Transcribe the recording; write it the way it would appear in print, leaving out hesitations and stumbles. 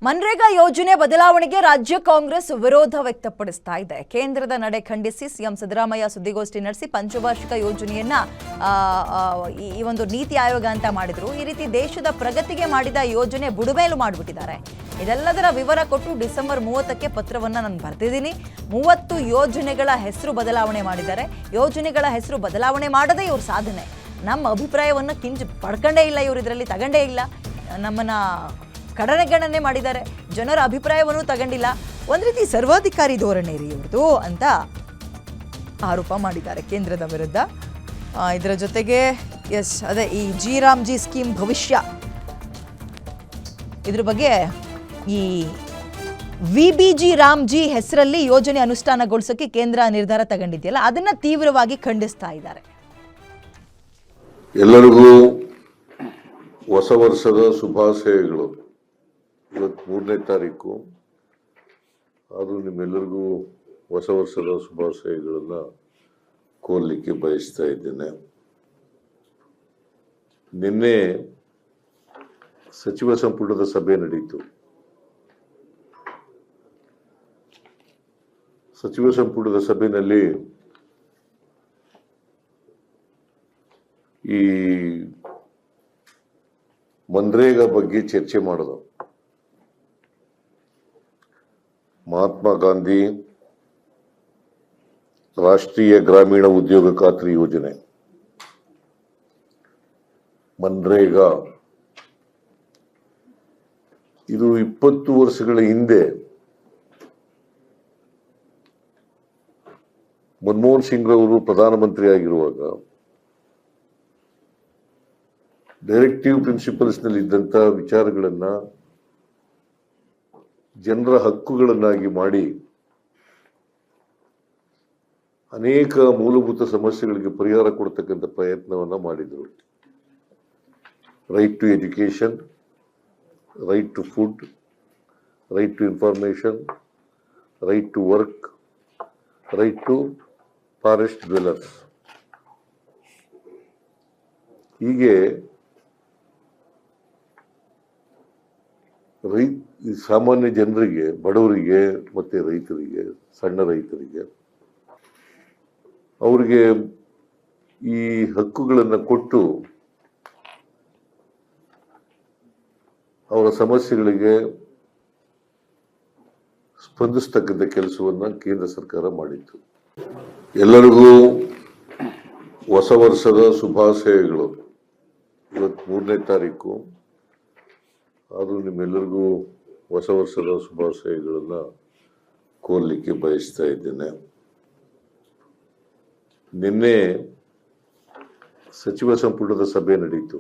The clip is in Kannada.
ಮನ್ರೇಗಾ ಯೋಜನೆ ಬದಲಾವಣೆಗೆ ರಾಜ್ಯ ಕಾಂಗ್ರೆಸ್ ವಿರೋಧ ವ್ಯಕ್ತಪಡಿಸ್ತಾ ಇದೆ. ಕೇಂದ್ರದ ನಡೆ ಖಂಡಿಸಿ ಸಿಎಂ ಸಿದ್ದರಾಮಯ್ಯ ಸುದ್ದಿಗೋಷ್ಠಿ ನಡೆಸಿ ಪಂಚವಾರ್ಷಿಕ ಯೋಜನೆಯನ್ನ ಈ ಒಂದು ನೀತಿ ಆಯೋಗ ಅಂತ ಮಾಡಿದ್ರು. ಈ ರೀತಿ ದೇಶದ ಪ್ರಗತಿಗೆ ಮಾಡಿದ ಯೋಜನೆ ಬುಡಮೇಲು ಮಾಡಿಬಿಟ್ಟಿದ್ದಾರೆ. ಇದೆಲ್ಲದರ ವಿವರ ಕೊಟ್ಟು ಡಿಸೆಂಬರ್ 30ಕ್ಕೆ ಪತ್ರವನ್ನ ನಾನು ಬರೆದಿದ್ದೀನಿ. 30 ಯೋಜನೆಗಳ ಹೆಸರು ಬದಲಾವಣೆ ಮಾಡಿದ್ದಾರೆ. ಯೋಜನೆಗಳ ಹೆಸರು ಬದಲಾವಣೆ ಮಾಡದೇ ಇವ್ರ ಸಾಧನೆ. ನಮ್ಮ ಅಭಿಪ್ರಾಯವನ್ನ ಕಿಂಚು ಪಡ್ಕೊಂಡೇ ಇಲ್ಲ, ಇವರು ಇದರಲ್ಲಿ ತಗೊಂಡೇ ಇಲ್ಲ. ನಮ್ಮನ್ನ ಕಡನೆಗಣನೆ ಮಾಡಿದ್ದಾರೆ, ಜನರ ಅಭಿಪ್ರಾಯವನ್ನು ತಗೊಂಡಿಲ್ಲ. ಒಂದು ರೀತಿ ಸರ್ವಾಧಿಕಾರಿ ಧೋರಣೆ ರೀ ಇವ್ರದ್ದು ಅಂತ ಆರೋಪ ಮಾಡಿದ್ದಾರೆ ಕೇಂದ್ರದ ವಿರುದ್ಧ. ಇದರ ಜೊತೆಗೆ ಅದೇ ಈ ಜಿ ಸ್ಕೀಮ್ ಭವಿಷ್ಯ, ಇದ್ರ ಬಗ್ಗೆ ಈ ವಿಬಿಜಿ ರಾಮ್ಜಿ ಹೆಸರಲ್ಲಿ ಯೋಜನೆ ಅನುಷ್ಠಾನಗೊಳಿಸೋಕೆ ಕೇಂದ್ರ ನಿರ್ಧಾರ ತಗೊಂಡಿದೆಯಲ್ಲ, ಅದನ್ನ ತೀವ್ರವಾಗಿ ಖಂಡಿಸ್ತಾ ಇದ್ದಾರೆ. ಎಲ್ಲರಿಗೂ ಹೊಸ ವರ್ಷದ ಶುಭಾಶಯಗಳು. ಇವತ್ತು 3ನೇ ತಾರೀಕು, ಆದರೂ ನಿಮ್ಮೆಲ್ಲರಿಗೂ ಹೊಸ ವರ್ಷದ ಶುಭಾಶಯಗಳನ್ನು ಕೋರ್ಲಿಕ್ಕೆ ಬಯಸ್ತಾ ಇದ್ದೇನೆ. ನಿನ್ನೆ ಸಚಿವ ಸಂಪುಟದ ಸಭೆ ನಡೆಯಿತು. ಸಚಿವ ಸಂಪುಟದ ಸಭೆಯಲ್ಲಿ ಈ ಮನ್ರೇಗಾ ಬಗ್ಗೆ ಚರ್ಚೆ ಮಾಡೋದು. ಮಹಾತ್ಮ ಗಾಂಧಿ ರಾಷ್ಟ್ರೀಯ ಗ್ರಾಮೀಣ ಉದ್ಯೋಗ ಖಾತ್ರಿ ಯೋಜನೆ ಮನ್ರೇಗಾ, ಇದು 20 ವರ್ಷಗಳ ಹಿಂದೆ ಮನಮೋಹನ್ ಸಿಂಗ್ ರವರು ಪ್ರಧಾನಮಂತ್ರಿ ಆಗಿರುವಾಗ ಡೈರೆಕ್ಟಿವ್ ಪ್ರಿನ್ಸಿಪಲ್ಸ್ ನಲ್ಲಿ ಇದ್ದಂತ ವಿಚಾರಗಳನ್ನ ಜನರ ಹಕ್ಕುಗಳನ್ನಾಗಿ ಮಾಡಿ ಅನೇಕ ಮೂಲಭೂತ ಸಮಸ್ಯೆಗಳಿಗೆ ಪರಿಹಾರ ಕೊಡ್ತಕ್ಕಂಥ ಪ್ರಯತ್ನವನ್ನ ಮಾಡಿದರು. Right to education, right to food, right to information, right to work, right to forest dwellers. ಹೀಗೆ ಸಾಮಾನ್ಯ ಜನರಿಗೆ, ಬಡವರಿಗೆ ಮತ್ತೆ ರೈತರಿಗೆ, ಸಣ್ಣ ರೈತರಿಗೆ, ಅವರಿಗೆ ಈ ಹಕ್ಕುಗಳನ್ನು ಕೊಟ್ಟು ಅವರ ಸಮಸ್ಯೆಗಳಿಗೆ ಸ್ಪಂದಿಸ್ತಕ್ಕಂಥ ಕೆಲಸವನ್ನ ಕೇಂದ್ರ ಸರ್ಕಾರ ಮಾಡಿತ್ತು. ಎಲ್ಲರಿಗೂ ಹೊಸ ವರ್ಷದ ಶುಭಾಶಯಗಳು. ಇವತ್ತು 3ನೇ ತಾರೀಕು, ಆದರೂ ನಿಮ್ಮೆಲ್ಲರಿಗೂ ಹೊಸ ವರ್ಷದ ಶುಭಾಶಯಗಳನ್ನು ಕೋರ್ಲಿಕ್ಕೆ ಬಯಸ್ತಾ ಇದ್ದೇನೆ. ನಿನ್ನೆ ಸಚಿವ ಸಂಪುಟದ ಸಭೆ ನಡೆಯಿತು.